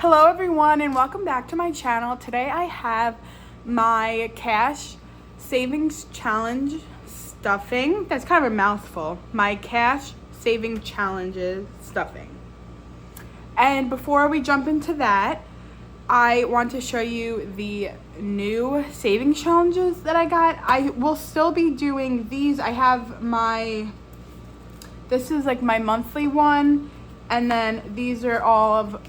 Hello everyone and welcome back to my channel. Today I have my cash savings challenge stuffing. That's kind of a mouthful. My cash saving challenges stuffing. And before we jump into that, I want to show you the new savings challenges that I got. I will still be doing these. I have this is like my monthly one. And then these are all of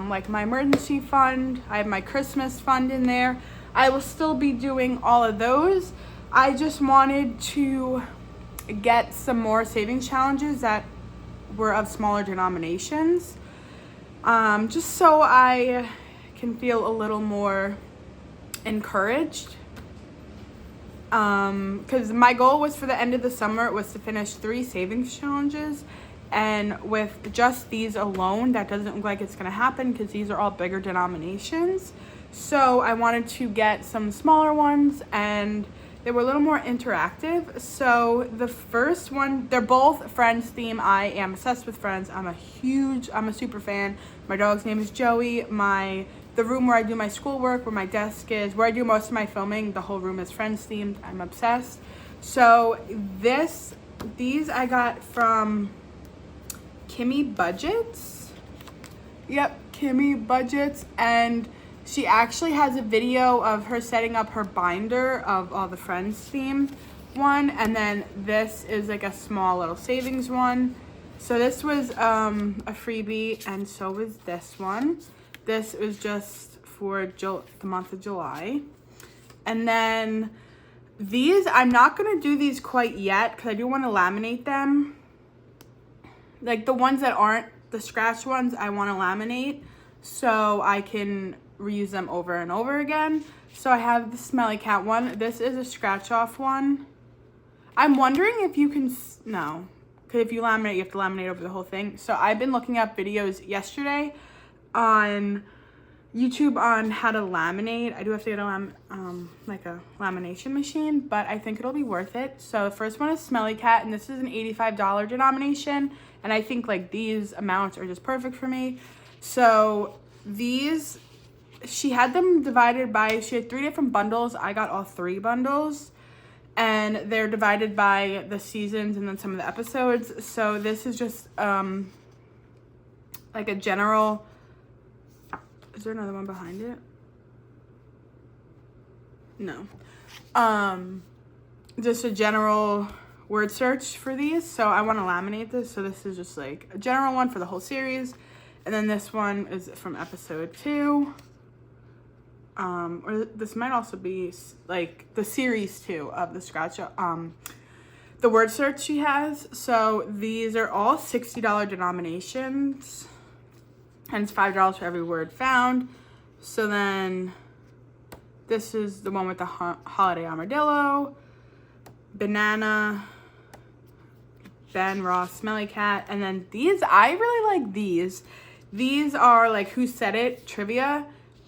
like my emergency fund. I have my Christmas fund in there. I will still be doing all of those. I just wanted to get some more savings challenges that were of smaller denominations. Just so I can feel a little more encouraged. Because my goal was for the end of the summer was to finish 3 savings challenges. And with just these alone, that doesn't look like it's going to happen because these are all bigger denominations. So I wanted to get some smaller ones and they were a little more interactive. So the first one, they're both Friends theme. I am obsessed with Friends. I'm a super fan. My dog's name is Joey. The room where I do my schoolwork, where my desk is, where I do most of my filming, the whole room is Friends themed. I'm obsessed. So these I got from Kimmy Budgets. Yep, Kimmy Budgets. And she actually has a video of her setting up her binder of all the Friends theme one. And then this is like a small little savings one. So this was a freebie, and so was this one. This was just for the month of July. And then these, I'm not going to do these quite yet because I do want to laminate them. Like the ones that aren't the scratch ones, I want to laminate so I can reuse them over and over again. So I have the Smelly Cat one. This is a scratch off one. I'm wondering if you can, no, because if you laminate, you have to laminate over the whole thing. So I've been looking up videos yesterday on YouTube on how to laminate. I do have to get like a lamination machine, but I think it'll be worth it. So the first one is Smelly Cat, and this is an $85 denomination. And I think like these amounts are just perfect for me. So these, she had them divided by, she had 3 different bundles. I got all 3 bundles. And they're divided by the seasons and then some of the episodes. So this is just like a general, is there another one behind it? No. Just a general word search for these. So I want to laminate this. So this is just like a general one for the whole series. And then this one is from episode 2. Or this might also be like the series 2 of the scratch, the word search she has. So these are all $60 denominations. And it's $5 for every word found. So then this is the one with the holiday armadillo, banana, Ben, Ross, Smelly Cat. And then these, I really like these. These are like Who Said It trivia.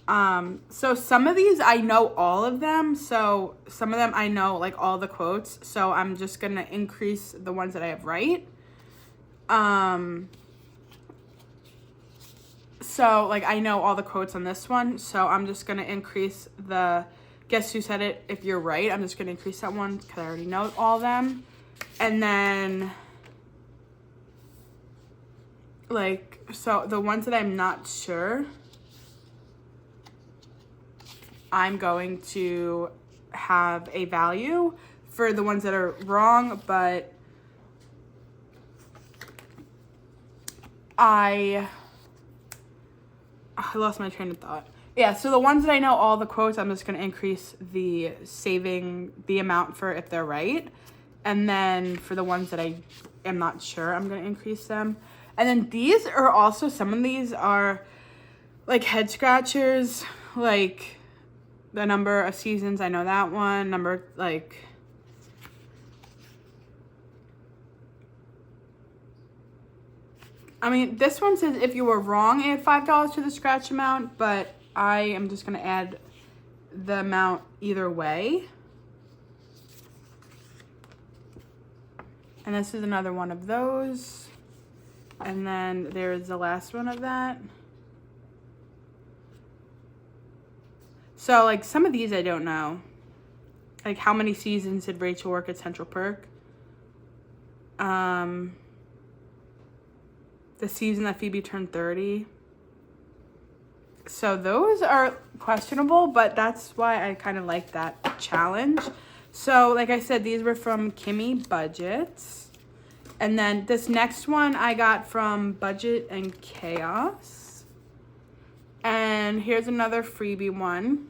So some of these I know all of them. So some of them I know like all the quotes. So I'm just going to increase the ones that I have right. So like I know all the quotes on this one. So I'm just going to increase the Guess Who Said It if you're right. I'm just going to increase that one because I already know all of them. And then like, so the ones that I'm not sure, I'm going to have a value for the ones that are wrong, but I lost my train of thought. Yeah, so the ones that I know all the quotes, I'm just going to increase the amount for if they're right. And then for the ones that I am not sure, I'm going to increase them. And then these are also, some of these are like head scratchers, like the number of seasons, I know that one. I mean, this one says if you were wrong, add $5 to the scratch amount, but I am just going to add the amount either way. And this is another one of those. And then there's the last one of that. So, like, some of these I don't know. Like, how many seasons did Rachel work at Central Perk? The season that Phoebe turned 30. So those are questionable, but that's why I kind of like that challenge. So, like I said, these were from Kimmy Budgets. And then this next one I got from Budget and Chaos. And here's another freebie one.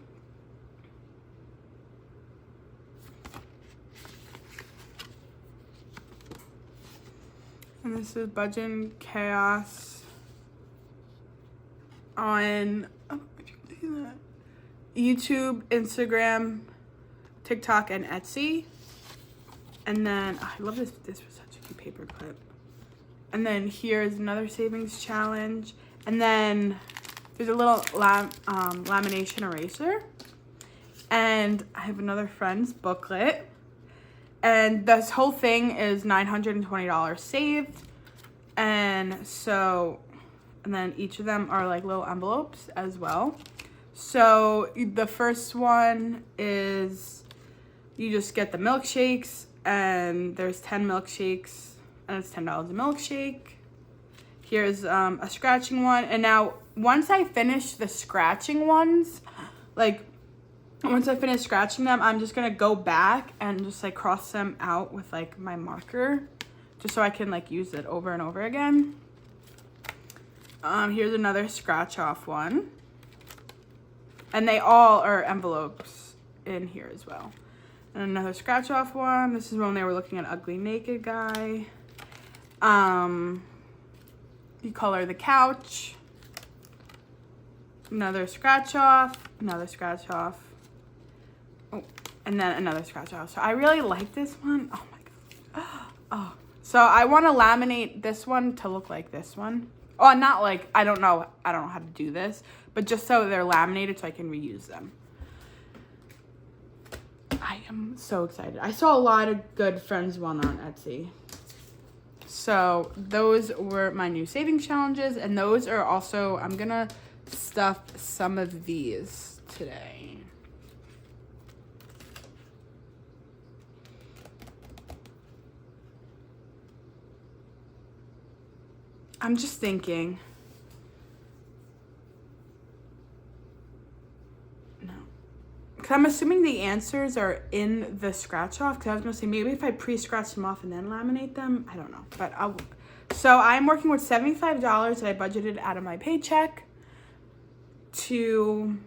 And this is Budget and Chaos on YouTube, Instagram, TikTok, and Etsy. And then, I love this. This was such a cute paper clip. And then here's another savings challenge. And then there's a little lamination eraser. And I have another friend's booklet. And this whole thing is $920 saved. And so, and then each of them are like little envelopes as well. So the first one is you just get the milkshakes, and there's 10 milkshakes, and it's $10 a milkshake. Here's a scratching one. And now once I finish the scratching ones, like once I finish scratching them, I'm just gonna go back and just like cross them out with like my marker, just so I can like use it over and over again. Here's another scratch off one. And they all are envelopes in here as well. And another scratch off one. This is when they were looking at Ugly Naked Guy. You color the couch. Another scratch off. Another scratch off. Oh, and then another scratch off. So I really like this one. Oh my god. Oh. So I want to laminate this one to look like this one. Oh, not like, I don't know how to do this, but just so they're laminated so I can reuse them. I am so excited. I saw a lot of good Friends one on Etsy. So those were my new savings challenges, and those are also, I'm gonna stuff some of these today. I'm just thinking. No. Because I'm assuming the answers are in the scratch off. Because I was going to say, maybe if I pre-scratch them off and then laminate them. I don't know. But so I'm working with $75 that I budgeted out of my paycheck to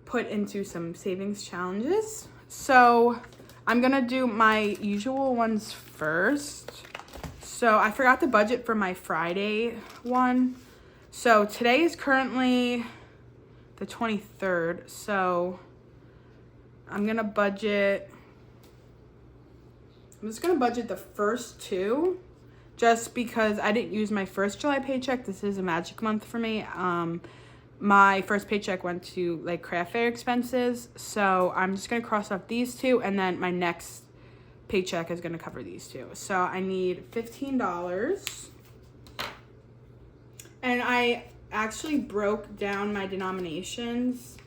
put into some savings challenges. So I'm going to do my usual ones first. So I forgot the budget for my Friday one. So today is currently the 23rd. So I'm just gonna budget the first two, just because I didn't use my first July paycheck. This is a magic month for me. My first paycheck went to like craft fair expenses. So I'm just gonna cross off these two, and then my next paycheck is going to cover these two. So I need $15. And I actually broke down my denominations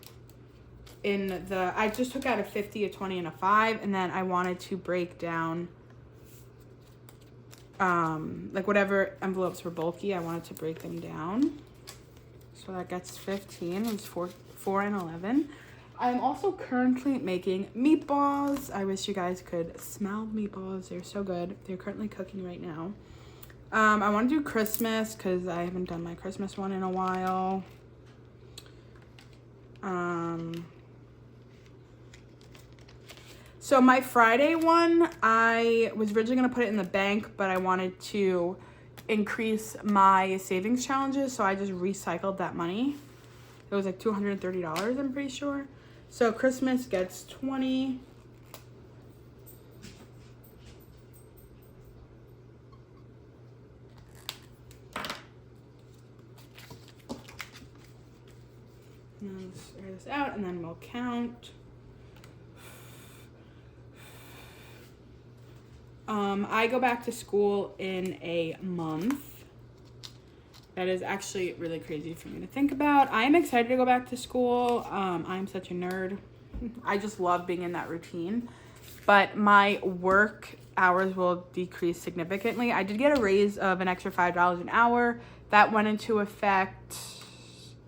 I just took out a 50, a 20, and a 5, and then I wanted to break down like whatever envelopes were bulky, I wanted to break them down. So that gets 15. It's 4 and 11. I'm also currently making meatballs. I wish you guys could smell meatballs. They're so good. They're currently cooking right now. I want to do Christmas because I haven't done my Christmas one in a while. So my Friday one, I was originally going to put it in the bank, but I wanted to increase my savings challenges, so I just recycled that money. It was like $230, I'm pretty sure. So Christmas gets 20. And then let's air this out, and then we'll count. I go back to school in a month. That is actually really crazy for me to think about. I am excited to go back to school. I'm such a nerd. I just love being in that routine. But my work hours will decrease significantly. I did get a raise of an extra $5 an hour. That went into effect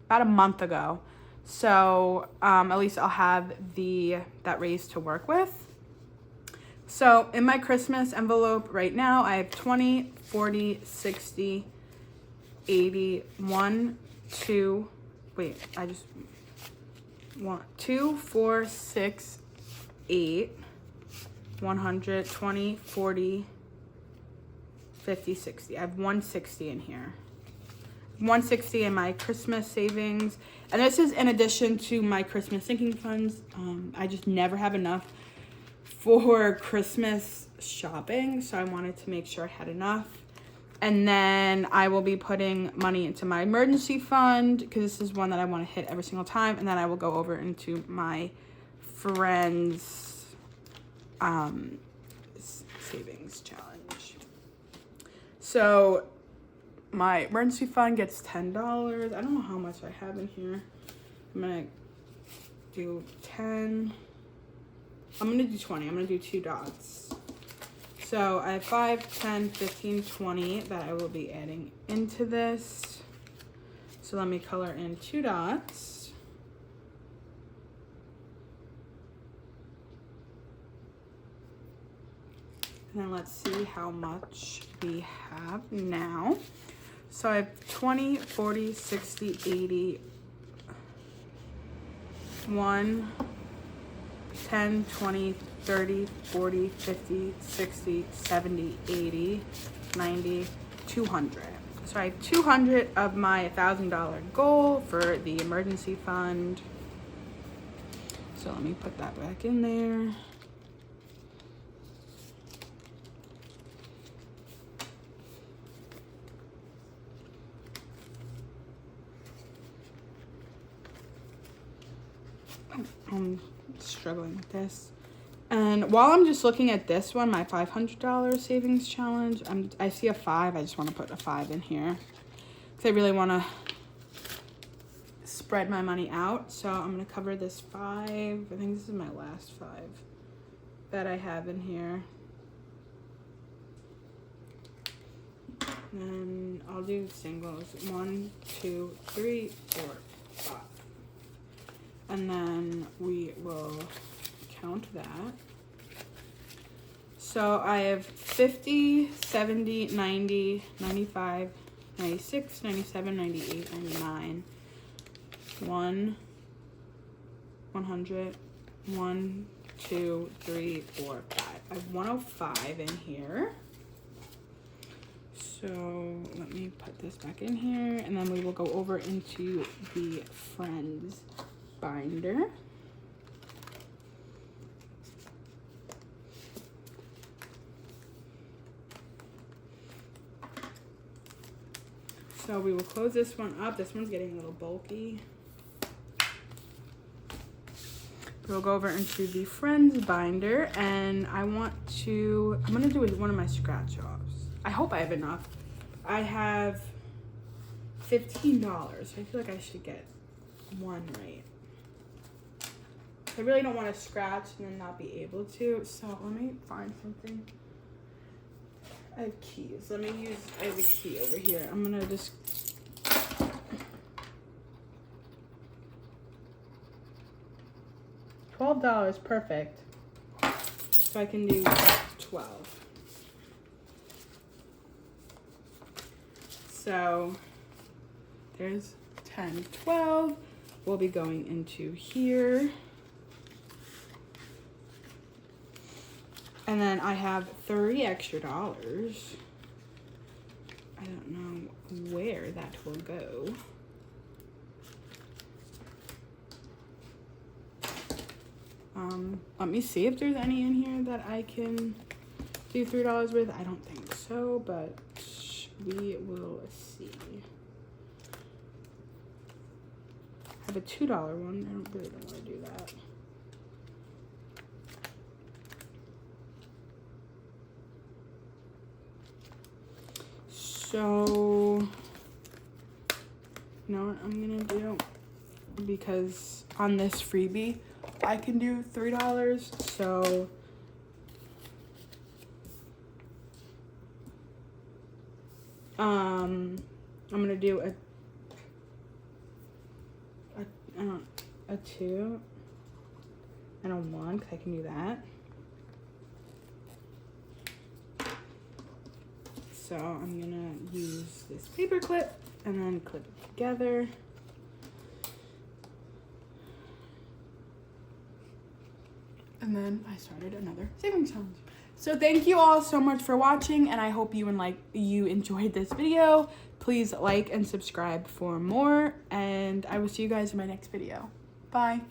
about a month ago. So at least I'll have that raise to work with. So in my Christmas envelope right now, I have 20, 40, 60, 80, 1, 2, wait, I just want 2, 4, 6, 8, 100, 20, 40, 50, 60. I have 160 in here. 160 in my Christmas savings. And this is in addition to my Christmas sinking funds. I just never have enough for Christmas shopping. So I wanted to make sure I had enough. And then I will be putting money into my emergency fund because this is one that I want to hit every single time. And then I will go over into my friend's savings challenge. So my emergency fund gets $10. I don't know how much I have in here. I'm going to do 10. I'm going to do 20. I'm going to do 2 dots. So I have 5, 10, 15, 20 that I will be adding into this. So let me color in 2 dots. And then let's see how much we have now. So I have 20, 40, 60, 80, 1, 10, 20, 30, 40, 50, 60, 70, 80, 90, 200. So I have 200 of my $1,000 goal for the emergency fund. So let me put that back in there. I'm struggling with this. And while I'm just looking at this one, my $500 savings challenge, I see a 5. I just want to put a 5 in here because I really want to spread my money out. So I'm going to cover this 5. I think this is my last 5 that I have in here. And I'll do singles. 1, 2, 3, 4, 5. And then we will count that. So I have 50, 70, 90, 95, 96, 97, 98, 99, 100, 1, 2, 3, 4, 5. I have 105 in here. So let me put this back in here, and then we will go over into the friends binder. So we will close this one up. This one's getting a little bulky. We'll go over into the friends binder, and I'm gonna do one of my scratch offs. I hope I have enough. I have $15. I feel like I should get one right. I really don't want to scratch and then not be able to. So let me find something. I have keys. I have a key over here. I'm gonna just $12, perfect. So I can do 12. So there's 10, 12. We'll be going into here. And then I have $30 extra. I don't know where that will go. Let me see if there's any in here that I can do $3 with. I don't think so, but we will see. I have a $2 one. I really don't want to do that. So You know what I'm gonna do? Because on this freebie, I can do $3. So I'm gonna do a 2 and a 1 because I can do that. So I'm gonna use this paper clip and then clip it together. And then I started another savings challenge. So thank you all so much for watching, and I hope you enjoyed this video. Please like and subscribe for more, and I will see you guys in my next video. Bye.